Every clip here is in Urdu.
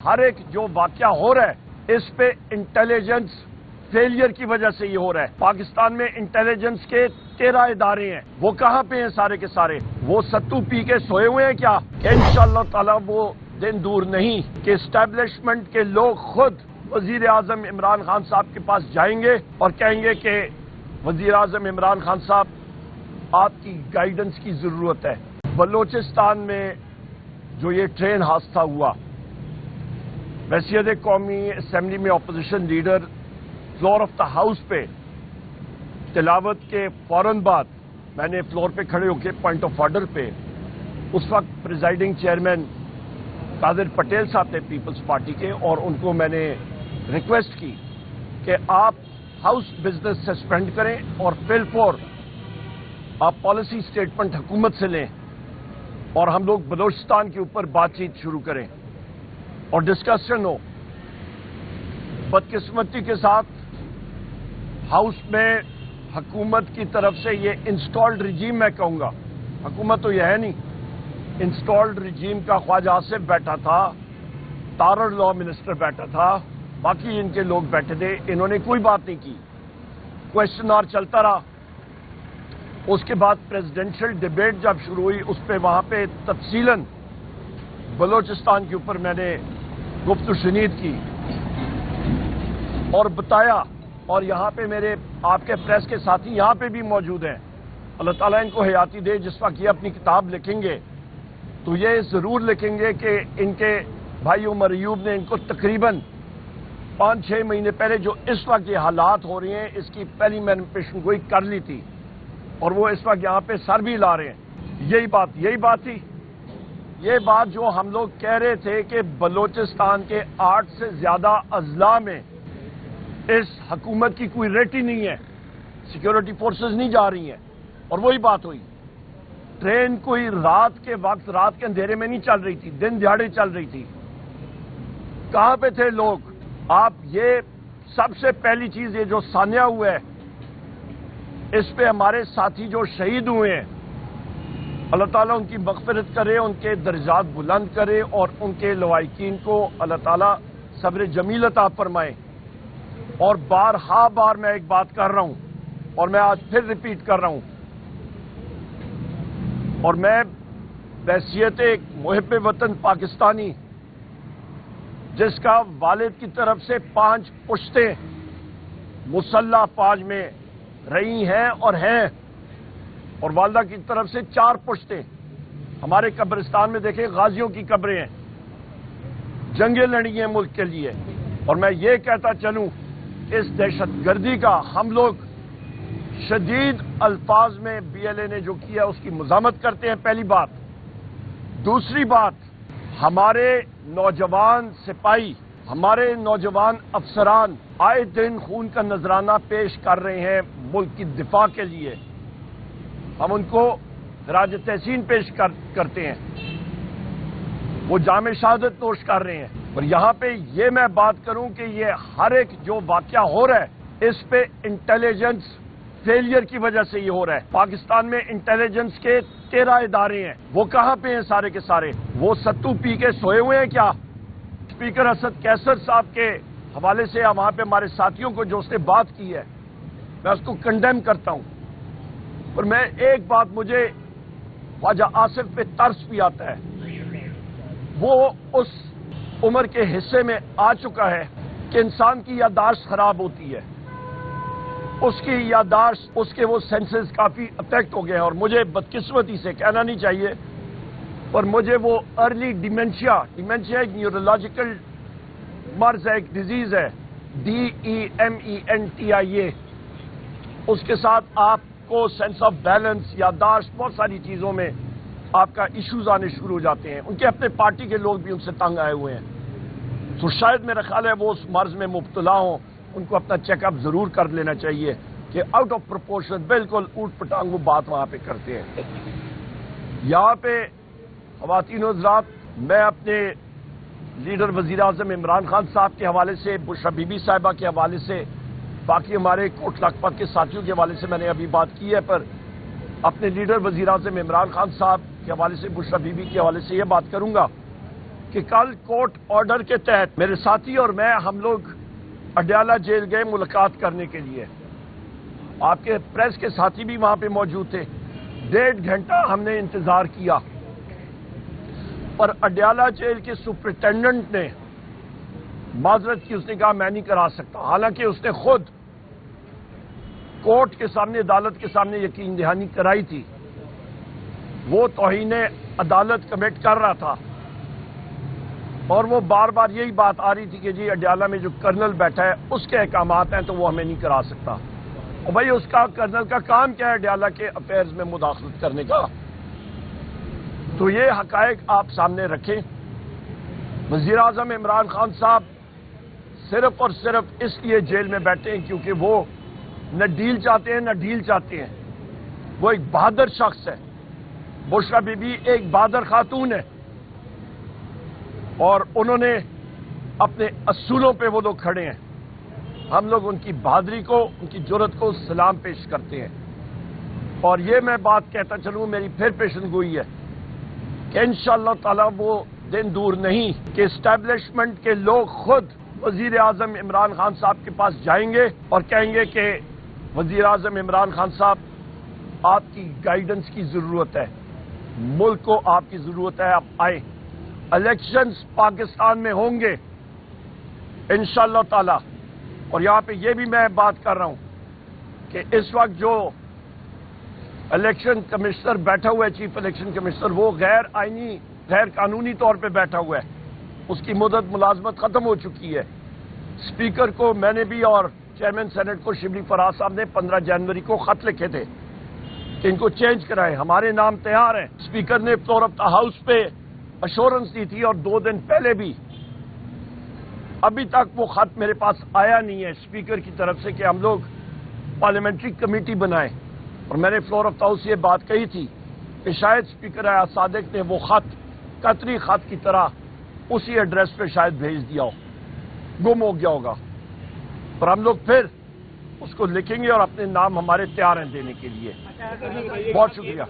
ہر ایک جو واقعہ ہو رہا ہے اس پہ انٹیلیجنس فیلئر کی وجہ سے یہ ہو رہا ہے۔ پاکستان میں انٹیلیجنس کے 13 ادارے ہیں، وہ کہاں پہ ہیں سارے کے سارے؟ وہ ستو پی کے سوئے ہوئے ہیں کیا؟ انشاءاللہ تعالی وہ دن دور نہیں کہ اسٹیبلشمنٹ کے لوگ خود وزیر اعظم عمران خان صاحب کے پاس جائیں گے اور کہیں گے کہ وزیر اعظم عمران خان صاحب آپ کی گائیڈنس کی ضرورت ہے۔ بلوچستان میں جو یہ ٹرین حادثہ ہوا، وزیر قومی اسمبلی میں opposition leader floor of the house پہ تلاوت کے فوراً بعد میں نے فلور پہ کھڑے ہو کے پوائنٹ آف آرڈر پہ اس وقت پریزائڈنگ چیئرمین قادر پٹیل صاحب تھے پیپلز پارٹی کے، اور ان کو میں نے ریکویسٹ کی کہ آپ ہاؤس بزنس سسپینڈ کریں اور فل فور آپ پالیسی سٹیٹمنٹ حکومت سے لیں اور ہم لوگ بلوچستان کے اوپر بات چیت شروع کریں اور ڈسکشن ہو۔ بدقسمتی کے ساتھ ہاؤس میں حکومت کی طرف سے یہ انسٹالڈ رجیم، میں کہوں گا حکومت تو یہ ہے نہیں، انسٹالڈ رجیم کا خواجہ آصف بیٹھا تھا، تارڑ لا منسٹر بیٹھا تھا، باقی ان کے لوگ بیٹھے تھے، انہوں نے کوئی بات نہیں کی، کویشچن آور چلتا رہا۔ اس کے بعد پریزیڈینشل ڈیبیٹ جب شروع ہوئی اس پہ وہاں پہ تفصیلاً بلوچستان کے اوپر میں نے گفت و شنید کی اور بتایا، اور یہاں پہ میرے آپ کے پریس کے ساتھی یہاں پہ بھی موجود ہیں، اللہ تعالیٰ ان کو حیاتی دے، جس وقت یہ اپنی کتاب لکھیں گے تو یہ ضرور لکھیں گے کہ ان کے بھائی عمر ایوب نے ان کو تقریباً 5-6 مہینے پہلے جو اس وقت یہ حالات ہو رہے ہیں اس کی پہلی میں نے پیشن گوئی کر لی تھی، اور وہ اس وقت یہاں پہ سر بھی لا رہے ہیں۔ یہی بات تھی، یہ بات جو ہم لوگ کہہ رہے تھے کہ بلوچستان کے 8 سے زیادہ اضلاع میں اس حکومت کی کوئی ریٹی نہیں ہے، سیکیورٹی فورسز نہیں جا رہی ہیں، اور وہی بات ہوئی۔ ٹرین کوئی رات کے وقت، رات کے اندھیرے میں نہیں چل رہی تھی، دن دہاڑے چل رہی تھی۔ کہاں پہ تھے لوگ؟ آپ یہ سب سے پہلی چیز یہ جو سانحہ ہوا ہے اس پہ ہمارے ساتھی جو شہید ہوئے ہیں، اللہ تعالیٰ ان کی مغفرت کرے، ان کے درجات بلند کرے، اور ان کے لواحقین کو اللہ تعالیٰ صبر جمیل عطا فرمائے۔ اور بار میں ایک بات کر رہا ہوں اور میں آج پھر ریپیٹ کر رہا ہوں، اور میں بحیثیت ایک محب وطن پاکستانی جس کا والد کی طرف سے 5 پشتیں مسلح فوج میں رہی ہیں اور ہیں، اور والدہ کی طرف سے 4 پشتیں، ہمارے قبرستان میں دیکھیں غازیوں کی قبریں ہیں، جنگیں لڑی ہیں ملک کے لیے۔ اور میں یہ کہتا چلوں اس دہشت گردی کا ہم لوگ شدید الفاظ میں بی ایل اے نے جو کیا اس کی مذمت کرتے ہیں، پہلی بات۔ دوسری بات، ہمارے نوجوان سپاہی، ہمارے نوجوان افسران آئے دن خون کا نذرانہ پیش کر رہے ہیں ملک کی دفاع کے لیے، ہم ان کو خراج تحسین پیش کرتے ہیں، وہ جام شہادت نوش کر رہے ہیں۔ اور یہاں پہ یہ میں بات کروں کہ یہ ہر ایک جو واقعہ ہو رہا ہے اس پہ انٹیلیجنس فیلئر کی وجہ سے یہ ہو رہا ہے۔ پاکستان میں انٹیلیجنس کے 13 ادارے ہیں، وہ کہاں پہ ہیں سارے کے سارے؟ وہ ستو پی کے سوئے ہوئے ہیں کیا؟ اسپیکر اسد کیسر صاحب کے حوالے سے وہاں پہ ہمارے ساتھیوں کو جو اس نے بات کی ہے میں اس کو کنڈیم کرتا ہوں، اور میں ایک بات مجھے خواجہ آصف پہ ترس بھی آتا ہے، وہ اس عمر کے حصے میں آ چکا ہے کہ انسان کی یادداشت خراب ہوتی ہے، اس کی یادداشت، اس کے وہ سینسز کافی افیکٹ ہو گئے ہیں، اور مجھے بدقسمتی سے کہنا نہیں چاہیے پر مجھے وہ ارلی ڈیمینشیا ایک نیورولوجیکل مرض ہے، ایک ڈیزیز ہے، DEMENTIA، اس کے ساتھ آپ کو سینس آف بیلنس، یادداشت، بہت ساری چیزوں میں آپ کا ایشوز آنے شروع ہو جاتے ہیں۔ ان کے اپنے پارٹی کے لوگ بھی ان سے تنگ آئے ہوئے ہیں، تو شاید میرا خیال ہے وہ اس مرض میں مبتلا ہوں، ان کو اپنا چیک اپ ضرور کر لینا چاہیے کہ آؤٹ آف پروپورشن بالکل اوٹ پٹانگ وہ بات وہاں پہ کرتے ہیں۔ یہاں پہ خواتین و حضرات، میں اپنے لیڈر وزیر اعظم عمران خان صاحب کے حوالے سے، بشرا بی بی صاحبہ کے حوالے سے، باقی ہمارے کوٹ لکھپت کے ساتھیوں کے حوالے سے میں نے ابھی بات کی ہے، پر اپنے لیڈر وزیر اعظم عمران خان صاحب کے حوالے سے، بشرا بی بی کے حوالے سے یہ بات کروں گا کہ کل کورٹ آرڈر کے تحت میرے ساتھی اور میں ہم لوگ اڈیالہ جیل گئے ملاقات کرنے کے لیے. آپ کے پریس کے ساتھی بھی وہاں پہ موجود تھے. 1.5 گھنٹہ ہم نے انتظار کیا، پر اڈیالہ جیل کے سپرنٹینڈنٹ نے معذرت کی. اس نے کہا میں نہیں کرا سکتا، حالانکہ اس نے خود کورٹ کے سامنے، عدالت کے سامنے یقین دہانی کرائی تھی. وہ توہین عدالت کمٹ کر رہا تھا، اور وہ بار بار یہی بات آ رہی تھی کہ جی اڈیالہ میں جو کرنل بیٹھا ہے اس کے احکامات ہیں تو وہ ہمیں نہیں کرا سکتا. اور بھائی اس کا کرنل کا کام کیا ہے اڈیالہ کے افیئرز میں مداخلت کرنے کا؟ تو یہ حقائق آپ سامنے رکھیں. وزیر اعظم عمران خان صاحب صرف اور صرف اس لیے جیل میں بیٹھے ہیں کیونکہ وہ نہ ڈیل چاہتے ہیں نہ ڈیل چاہتے ہیں. وہ ایک بہادر شخص ہے. بشرا بی بی ایک بہادر خاتون ہے، اور انہوں نے اپنے اصولوں پہ وہ لوگ کھڑے ہیں. ہم لوگ ان کی بہادری کو، ان کی جرأت کو سلام پیش کرتے ہیں. اور یہ میں بات کہتا چلوں، میری پھر پیشن گوئی ہے کہ انشاءاللہ تعالی وہ دن دور نہیں کہ اسٹیبلشمنٹ کے لوگ خود وزیر اعظم عمران خان صاحب کے پاس جائیں گے اور کہیں گے کہ وزیر اعظم عمران خان صاحب آپ کی گائیڈنس کی ضرورت ہے، ملک کو آپ کی ضرورت ہے، آپ آئیں. الیکشنز پاکستان میں ہوں گے انشاءاللہ تعالی. اور یہاں پہ یہ بھی میں بات کر رہا ہوں کہ اس وقت جو الیکشن کمشنر بیٹھا ہوا ہے، چیف الیکشن کمشنر، وہ غیر آئینی، غیر قانونی طور پہ بیٹھا ہوا ہے. اس کی مدت ملازمت ختم ہو چکی ہے. اسپیکر کو میں نے بھی اور چیئرمین سینٹ کو شبلی فراز صاحب نے 15 جنوری کو خط لکھے تھے کہ ان کو چینج کرائیں. ہمارے نام تیار ہیں. اسپیکر نے فلور آف دا ہاؤس پہ ایشورنس دی تھی، اور 2 دن پہلے بھی. ابھی تک وہ خط میرے پاس آیا نہیں ہے اسپیکر کی طرف سے کہ ہم لوگ پارلیمنٹری کمیٹی بنائیں. اور میں نے فلور آف دا ہاؤس یہ بات کہی تھی کہ شاید اسپیکر ایاز صادق نے وہ خط قطری خط کی طرح اسی ایڈریس پہ شاید بھیج دیا ہو، گم ہو گیا ہوگا. پر ہم لوگ پھر اس کو لکھیں گے اور اپنے نام ہمارے تیار ہیں دینے کے لیے. بہت شکریہ.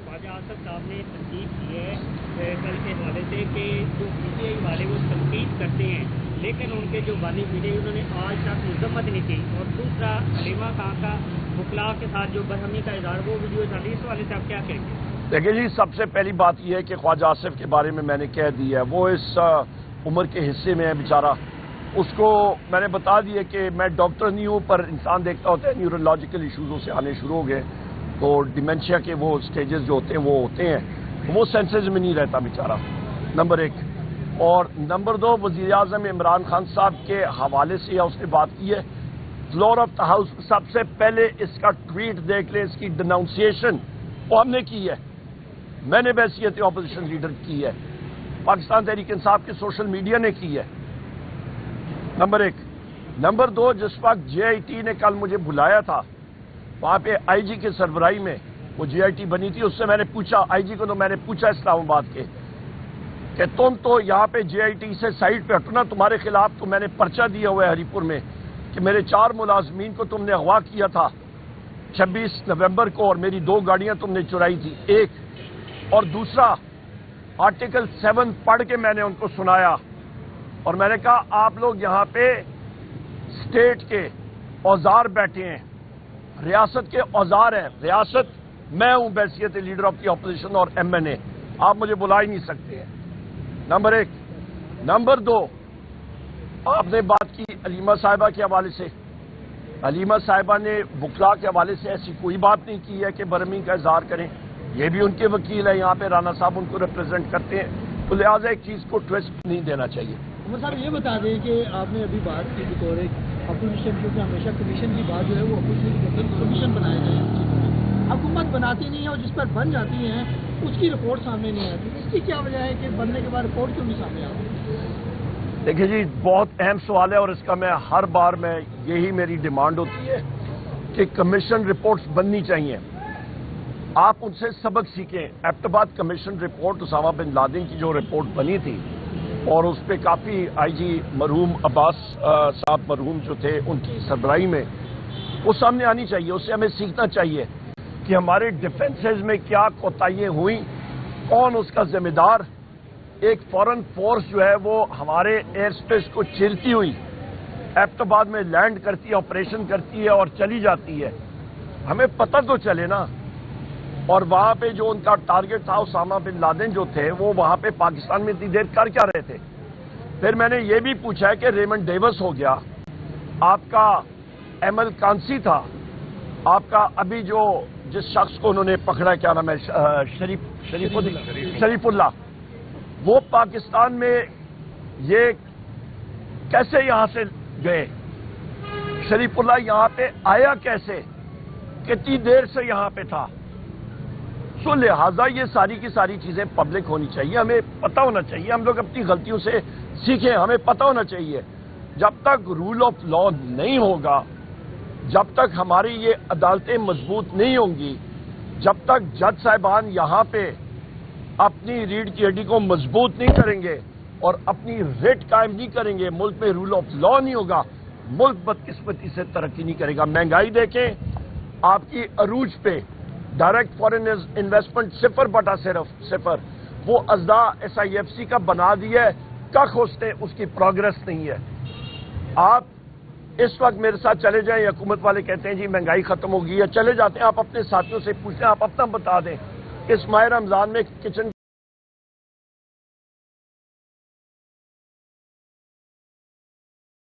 خواجہ آصف صاحب نے تنقید کی ہے کل کے حوالے سے کہ جو پی ٹی آئی والے وہ تنقید کرتے ہیں، لیکن ان کے جو بانی میڈیا انہوں نے آج تک مذمت نہیں کی. اور دوسرا، حلیمہ خان کا وکلاء کے ساتھ جو برہمی کا اظہار، وہ ویڈیو چل رہی ہے، اس والے سے آپ کیا کہیں گے؟ دیکھیں جی، سب سے پہلی بات یہ ہے کہ خواجہ آصف کے بارے میں نے کہہ دیا ہے. وہ اس عمر کے حصے میں ہے بیچارہ. اس کو میں نے بتا دیا کہ میں ڈاکٹر نہیں ہوں، پر انسان دیکھتا ہوتا ہے نیورولوجیکل ایشوز سے آنے شروع ہو گئے، تو ڈیمینشیا کے وہ سٹیجز جو ہوتے ہیں وہ ہوتے ہیں، وہ سینسز میں نہیں رہتا بیچارہ. نمبر 1. اور نمبر 2، وزیر اعظم عمران خان صاحب کے حوالے سے اس نے بات کی ہے فلور آف دا ہاؤس. سب سے پہلے اس کا ٹویٹ دیکھ لیں، اس کی ڈیناؤنسیشن وہ ہم نے کی ہے. میں نے بحیثیت اپوزیشن لیڈر کی ہے، پاکستان تحریک انصاف کے سوشل میڈیا نے کی ہے. نمبر 1. نمبر 2، جس وقت جے آئی ٹی نے کل مجھے بلایا تھا وہاں پہ آئی جی کے سربراہی میں وہ جے آئی ٹی بنی تھی، اس سے میں نے پوچھا، آئی جی کو تو میں نے پوچھا اسلام آباد کے کہ تم تو یہاں پہ جے آئی ٹی سے سائٹ پہ ہٹو نا، تمہارے خلاف تو میں نے پرچہ دیا ہوا ہے ہری پور میں کہ میرے 4 ملازمین کو تم نے اغوا کیا تھا 26 نومبر کو، اور میری 2 گاڑیاں تم نے چرائی تھی. ایک اور دوسرا، آرٹیکل 7 پڑھ کے میں نے ان کو سنایا، اور میں نے کہا آپ لوگ یہاں پہ اسٹیٹ کے اوزار بیٹھے ہیں، ریاست کے اوزار ہیں. ریاست میں ہوں بحیثیت لیڈر آف دی اپوزیشن اور ایم این اے، آپ مجھے بلا ہی نہیں سکتے ہیں. نمبر 1. نمبر 2، آپ نے بات کی حلیمہ صاحبہ کے حوالے سے. حلیمہ صاحبہ نے وکلاء کے حوالے سے ایسی کوئی بات نہیں کی ہے کہ برہمی کا اظہار کریں. یہ بھی ان کے وکیل ہیں، یہاں پہ رانا صاحب ان کو ریپرزینٹ کرتے ہیں، تو لہٰذا ایک چیز کو ٹویسٹ نہیں دینا چاہیے. عمر صاحب یہ بتا دیں کہ آپ نے ابھی بات کی بطور ایک اپوزیشن، کیونکہ ہمیشہ کمیشن کی بات جو ہے وہ اپوزیشن کمیشن بنائے گئے ہیں، حکومت بناتی نہیں ہے، اور جس پر بن جاتی ہیں اس کی رپورٹ سامنے نہیں آتی. اس کی کیا وجہ ہے کہ بننے کے بعد رپورٹ کیوں نہیں سامنے آتی؟ دیکھیے جی، بہت اہم سوال ہے، اور اس کا میں ہر بار میں یہی میری ڈیمانڈ ہوتی ہے کہ کمیشن رپورٹس بننی چاہیے. آپ ان سے سبق سیکھیں. Abbottabad commission report Osama bin Laden کی جو رپورٹ بنی تھی، اور اس پہ کافی آئی جی مرحوم عباس صاحب مرحوم جو تھے ان کی سربراہی میں وہ سامنے آنی چاہیے. اس سے ہمیں سیکھنا چاہیے کہ ہمارے ڈیفنسز میں کیا کوتاہیاں ہوئیں، کون اس کا ذمہ دار، ایک فورن فورس جو ہے وہ ہمارے ایئر سپیس کو چیرتی ہوئی ایبٹ آباد میں لینڈ کرتی ہے، آپریشن کرتی ہے اور چلی جاتی ہے، ہمیں پتہ تو چلے نا. اور وہاں پہ جو ان کا ٹارگٹ تھا اسامہ بن لادن جو تھے وہ وہاں پہ پاکستان میں اتنی دیر کر کیا رہے تھے. پھر میں نے یہ بھی پوچھا ہے کہ ریمنڈ ڈیوس ہو گیا، آپ کا ایمل کانسی تھا، آپ کا ابھی جو جس شخص کو انہوں نے پکڑا کیا نام ہے شریف اللہ، وہ پاکستان میں یہ کیسے یہاں سے گئے؟ شریف اللہ یہاں پہ آیا کیسے؟ کتنی دیر سے یہاں پہ تھا؟ سو لہٰذا یہ ساری کی ساری چیزیں پبلک ہونی چاہیے، ہمیں پتہ ہونا چاہیے، ہم لوگ اپنی غلطیوں سے سیکھیں، ہمیں پتہ ہونا چاہیے. جب تک رول آف لا نہیں ہوگا، جب تک ہماری یہ عدالتیں مضبوط نہیں ہوں گی، جب تک جج صاحبان یہاں پہ اپنی ریڑھ کی ہڈی کو مضبوط نہیں کریں گے اور اپنی ریٹ قائم نہیں کریں گے، ملک میں رول آف لا نہیں ہوگا، ملک بدقسمتی سے ترقی نہیں کرے گا. مہنگائی دیکھیں آپ کی عروج پہ، ڈائریکٹ فارن انویسٹمنٹ 0% وہ ازدا SIFC کا بنا دیا ہے، کخ اس کی پروگرس نہیں ہے. آپ اس وقت میرے ساتھ چلے جائیں، حکومت والے کہتے ہیں جی مہنگائی ختم ہوگی، یا چلے جاتے ہیں آپ اپنے ساتھیوں سے پوچھیں، آپ اپنا بتا دیں اس ماہ رمضان میں کچن